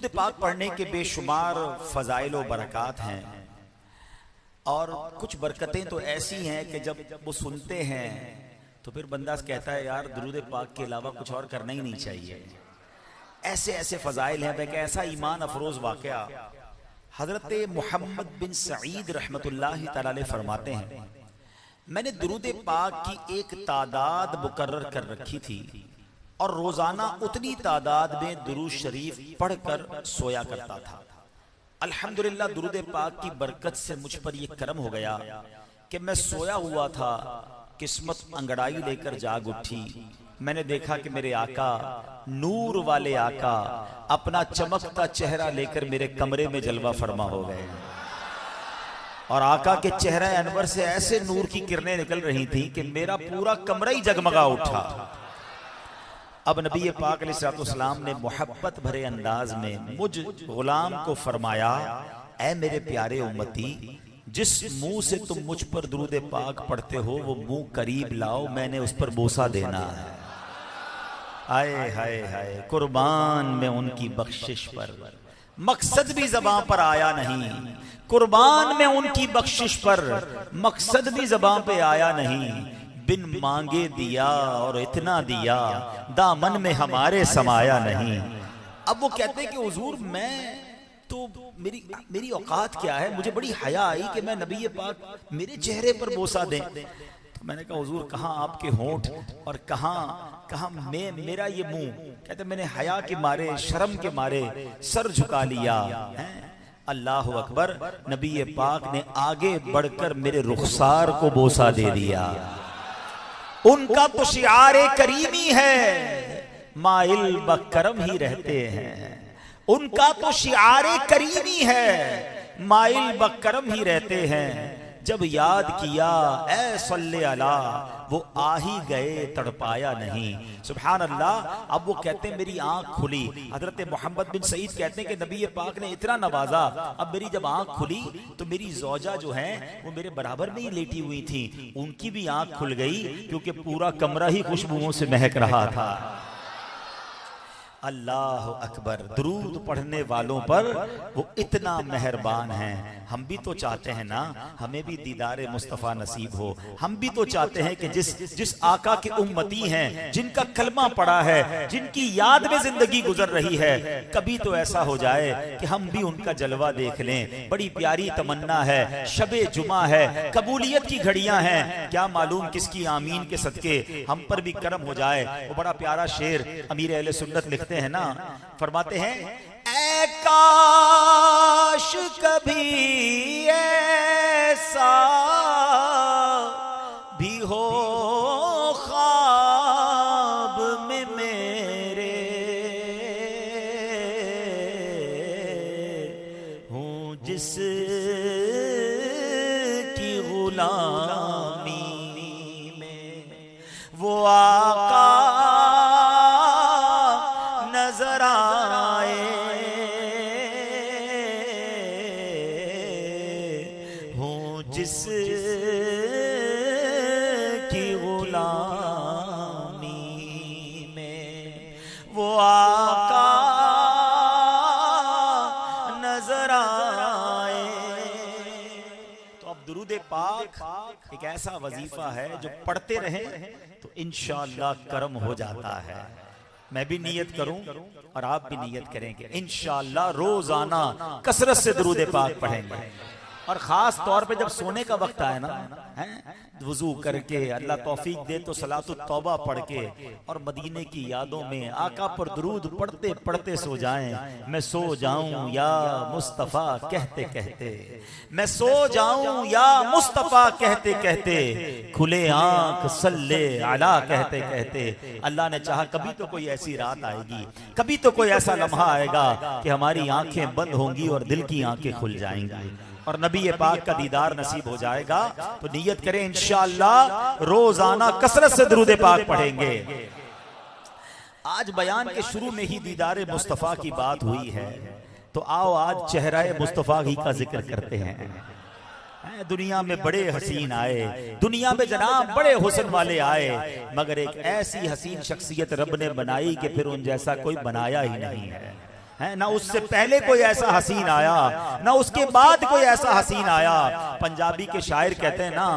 दुरूद पाक पढ़ने के बेशुमार फजाइल व बरक़ात हैं और कुछ बरकतें तो ऐसी हैं कि जब वो सुनते हैं तो फिर बंदा कहता है यार दुरूद पाक के अलावा कुछ और करना ही नहीं चाहिए। ऐसे ऐसे फजाइल हैं। एक ऐसा ईमान अफरोज वाक़या हजरत मोहम्मद बिन सईद रहमतुल्लाहि तआला अलैह फरमाते हैं, मैंने दुरूद पाक की एक तादाद मुकर्रर कर रखी थी और रोजाना उतनी तादाद में दुरूद शरीफ पढ़कर सोया करता था। अल्हम्दुलिल्लाह दुरूद पाक की बरकत से मुझ पर यह करम हो गया कि मैं सोया हुआ था, किस्मत अंगड़ाई लेकर जाग उठी। मैंने देखा कि मेरे आका, नूर वाले आका, अपना चमकता चेहरा लेकर मेरे कमरे में जलवा फरमा हो गए और आका के चेहरे अनवर से ऐसे नूर की किरणें निकल रही थी कि मेरा पूरा कमरा ही जगमगा उठा। अब नबी पाक अलैहिस्सलाम ने मोहब्बत भरे अंदाज में मुझ गुलाम को फरमाया, ऐ मेरे प्यारे उम्मती, जिस मुंह से तुम मुझ पर दुरूद पाक पढ़ते हो वो मुंह करीब लाओ, मैंने उस पर बोसा देना है। आए हाय हाय, कुर्बान में उनकी बख्शिश पर, मकसद भी ज़बान पर आया नहीं, कुर्बान में उनकी बख्शिश पर, मकसद भी ज़बान पे आया नहीं। बिन मांगे दिया और इतना दिया, दामन में हमारे समाया नहीं। अब वो कहते हैं कि हुजूर मैं तो मेरी औकात क्या है, मुझे बड़ी हया आई कि मैं नबी पाक मेरे चेहरे पर बोसा दें। तो मैंने कहा हुजूर कहाँ आपके होंठ और कहाँ मेरा ये मुंह। कहते मैंने हया के मारे, शर्म के मारे सर झुका लिया है। अल्लाह अकबर, नबी पाक ने आगे बढ़कर मेरे रुखसार को बोसा दे दिया। उनका तो शिआरे करीमी है, माइल बकरम ही रहते हैं। उनका तो शिआरे करीमी है, माइल बकरम ही रहते हैं। जब याद किया ऐ सल्ले अला, वो आ ही गए, तड़पाया नहीं। सुभान अल्लाह। अब वो कहते हैं मेरी आंख खुली। हजरत मोहम्मद बिन सईद कहते हैं कि नबी पाक ने इतना नवाजा, अब मेरी जब आंख खुली तो मेरी ज़ौजा जो है वो मेरे बराबर में ही लेटी हुई थी, उनकी भी आंख खुल गई क्योंकि पूरा कमरा ही खुशबुओं से महक रहा था। अल्लाह अकबर। दुरूद पढ़ने वालों पर वो इतना मेहरबान है। हम भी तो चाहते हैं ना हमें भी दीदार मुस्तफ़ा नसीब हो। हम भी तो चाहते हैं कि जिस आका के उम्मती हैं, जिनका कलमा पड़ा है, जिनकी याद में जिंदगी गुजर रही है, कभी तो ऐसा हो जाए कि हम भी उनका जलवा देख लें। बड़ी प्यारी तमन्ना है, शबे जुमा है, कबूलियत की घड़ियां हैं, क्या मालूम किसकी आमीन के सदके हम पर भी करम हो जाए। वो बड़ा प्यारा शेर अमीर अहले सुन्नत लिखते हैं ना, फरमाते हैं, ऐ काश कभी ऐसा भी हो ख्वाब में मेरे, हूँ जिस की गुलामी में वो आका नजर आए, हूँ जिस की गुलामी में वो आका नजर आए। तो अब दुरूद पाक एक ऐसा वजीफा है जो पढ़ते रहें तो इंशाअल्लाह करम हो जाता है। मैं भी नियत करूं और आप भी नियत करेंगे, इंशाअल्लाह रोजाना कसरत से दुरूद पाक पढ़ेंगे। और खास तौर पे जब सोने का वक्त आए ना, वुजू करके, अल्लाह तौफीक दे तो सलातुत तौबा पढ़ के और मदीने की यादों में आका पर दुरूद पढ़ते पढ़ते सो जाएं। मैं सो जाऊं या मुस्तफा कहते कहते, मैं सो जाऊं या मुस्तफा कहते कहते, खुले आंख सल्ले अला कहते कहते। अल्लाह ने चाहा कभी तो कोई ऐसी रात आएगी, कभी तो कोई ऐसा लम्हा आएगा कि हमारी आंखें बंद होंगी और दिल की आंखें खुल जाएंगी और नबी पाक का दीदार नसीब हो जाएगा। तो नियत करें इंशाअल्लाह रोजाना कसरत से दुरूद पाक पढ़ेंगे। आज बयान के शुरू में ही दीदार मुस्तफ़ा की बात हुई है, तो आओ आज चेहरा मुस्तफ़ा ही का जिक्र करते हैं। दुनिया में बड़े हसीन आए, दुनिया में जनाब बड़े हुस्न वाले आए, मगर एक ऐसी हसीन शख्सियत रब ने बनाई कि फिर उन जैसा कोई बनाया ही नहीं है। है ना उससे पहले कोई ऐसा हसीन आया, ना उसके बाद कोई ऐसा हसीन आया। पंजाबी के शायर कहते हैं ना,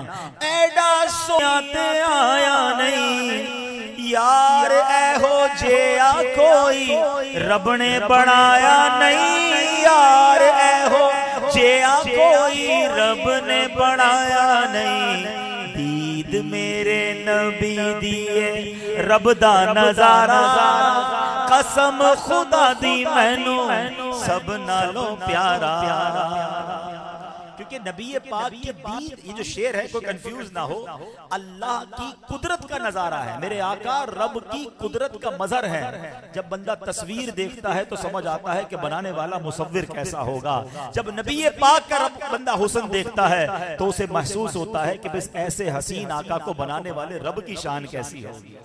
एडा सोते आया नहीं यार ऐहो जिया कोई रब ने बनाया नहीं, यार ऐहो जिया कोई रब ने बनाया नहीं। दीद मेरे नबी दिए रब दा नजारा, कसम खुदा दी मैनू सब नालों प्यारा। क्योंकि नबी पाक की दीद, ये जो शेर है कोई कंफ्यूज ना हो, अल्लाह की कुदरत का नजारा है, मेरे आका रब की कुदरत का मजहर है। जब बंदा तस्वीर देखता है तो समझ आता है कि बनाने वाला मुसव्विर कैसा होगा। जब नबी पाक का रब बंदा हुस्न देखता है तो उसे महसूस होता है कि बस ऐसे हसीन आका को बनाने वाले रब की शान कैसी होगी।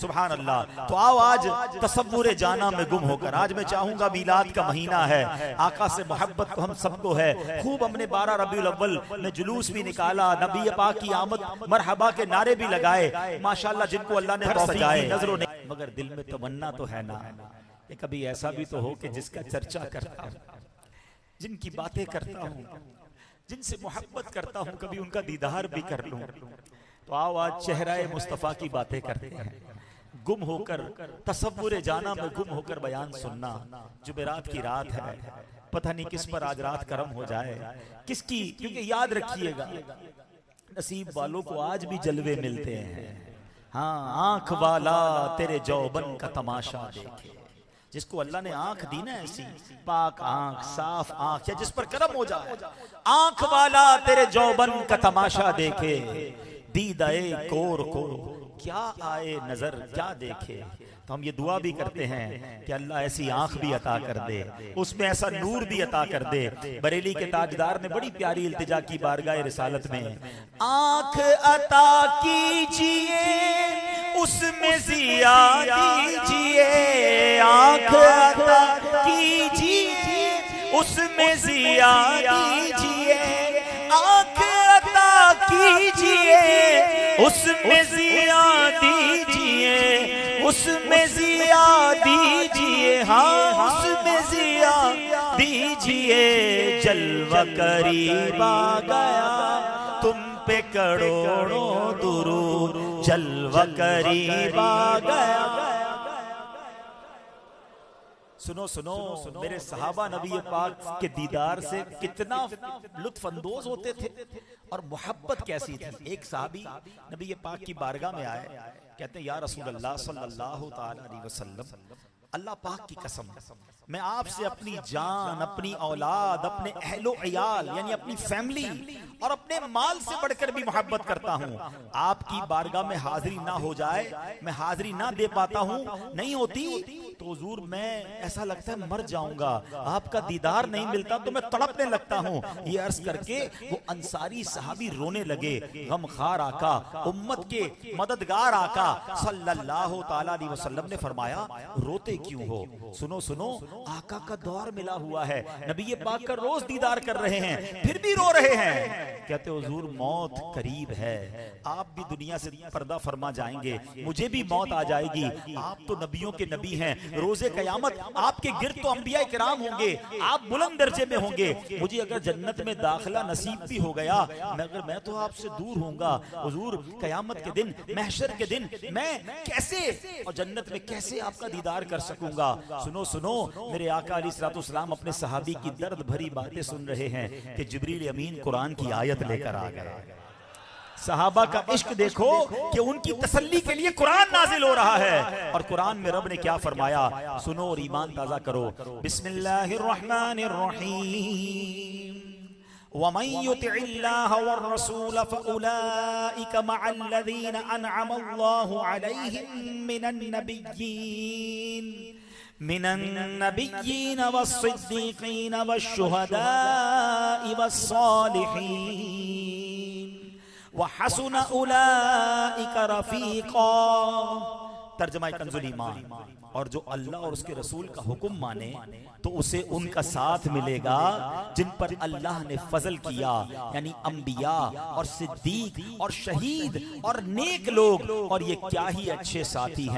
सुभान अल्लाह। तो आओ आज तसव्वुर जाना में गुम होकर, आज मैं चाहूंगा मीलाद का महीना है, आका से मोहब्बत तो हम सबको है, खूब हमने 12 रबीउल अव्वल में जुलूस भी निकाला, नबी पाक की आमद मरहबा के नारे भी लगाए, माशाअल्लाह जिनको अल्लाह ने सजाए नजरों ने। मगर दिल में तमन्ना तो है ना कि कभी ऐसा भी तो हो कि जिसका चर्चा करता हूं, जिनकी बातें करता हूं, जिनसे मोहब्बत करता हूं, कभी उनका दीदार भी कर लूं। तो आओ आज चेहरा मुस्तफा की बातें करते हैं, गुम होकर तसव्वुर जाना में गुम होकर बयान सुनना। जुमेरात की रात है, पता नहीं किस पर आज रात करम हो जाए, किसकी, क्योंकि याद रखिएगा नसीब वालों को आज भी जलवे मिलते हैं। हाँ, आंख वाला तेरे जौबन का तमाशा देखे, जिसको अल्लाह ने आंख दी ना ऐसी पाक आंख, साफ आंख, या जिस पर करम हो जाए, आंख वाला तेरे जौबन का तमाशा देखे, दीदाए कोर को क्या आए नजर क्या देखे। तो हम ये दुआ भी करते हैं कि अल्लाह ऐसी आंख भी अता कर दे, उसमें ऐसा नूर भी अता कर दे। बरेली के ताजदार ने बड़ी प्यारी इल्तिजा की बारगाह रिसालत में, आंख अता कीजिए उसमें जिया दीजिए, आंख अता कीजिए उसमें जिया दीजिए, आंख अता कीजिए उसमें जिया दीजिए, उसमें जिया दीजिए, हाँ उसमें जिया दीजिए। जलवा करीब आ गया तुम पे करोड़ों दुरूद, जलवा करीब आ गया। सुनो सुनो, मेरे सहाबा नबी पाक के दीदार से कितना लुत्फ अंदोज होते थे और मोहब्बत कैसी थी। एक सहाबी नबी पाक की बारगाह में आए, कहते हैं या रसूल अल्लाह सल्लल्लाहु ताला अलैहि वसल्लम, अल्लाह पाक की कसम मैं आपसे अपनी जान, अपनी औलाद, अपने अहलो अयाल यानी अपनी फैमिली और अपने माल से बढ़कर भी मोहब्बत करता हूँ। आपकी बारगाह में हाजिरी ना हो जाए, मैं हाजिरी ना दे पाता हूँ, नहीं होती तो हुजूर मैं ऐसा लगता है मर जाऊंगा, आपका दीदार नहीं मिलता तो मैं तड़पने लगता हूँ। ये अर्ज करके वो अंसारी सहाबी रोने लगे। गमखार आका, उम्मत के मददगार आका सल्लल्लाहु ताला अलैहि वसल्लम ने फरमाया रोते क्यों हो? सुनो सुनो, आका का दौर मिला हुआ है, नबी पाक का रोज दीदार कर रहे हैं, फिर भी रो रहे हैं। कहते हुजूर मौत करीब है, आप भी दुनिया से पर्दा फरमा जाएंगे, मुझे भी मौत आ जाएगी। आप तो नबियों के नबी हैं, रोजे कयामत आपके गिर्द तो अंबिया किराम होंगे, आप बुलंद दर्जे में होंगे। मुझे अगर जन्नत में दाखिला नसीब भी हो गया, मगर मैं तो आपसे दूर होऊंगा। हुजूर कयामत के दिन, महशर के दिन मैं कैसे और जन्नत में कैसे आपका दीदार कर सकूंगा? सुनो सुनो, मेरे आका अलैहिस्सलाम अपने सहाबी की दर्द भरी बातें सुन रहे हैं कि जिब्रील अमीन कुरान की आयत लेकर आ गया। सहाबा का इश्क देखो कि उनकी तसल्ली के लिए कुरान नाजिल हो रहा है, और कुरान में रब ने क्या फरमाया, सुनो और ईमान ताजा करो। बिस्मिल्लाहिर रहमानिर रहीम, वमन युतिइल्लाह वर रसूल फउलाइका मअल्लज़ीना अनअमा अल्लाहु अलैहिम मिनन नबिय्यीन वस्सिद्दीक़ीन वश्शुहदाኢ वस्सालिहीन वहसुन उलाइका रफीक़ा। तर्जुमा कंजुल ईमान, और जो अल्लाह और उसके रसूल का हुक्म माने तो उसे उनका साथ मिलेगा जिन पर अल्लाह ने फजल किया, यानी अंबिया और सिद्दीक और शहीद और नेक लोग, और ये क्या ही अच्छे साथी हैं।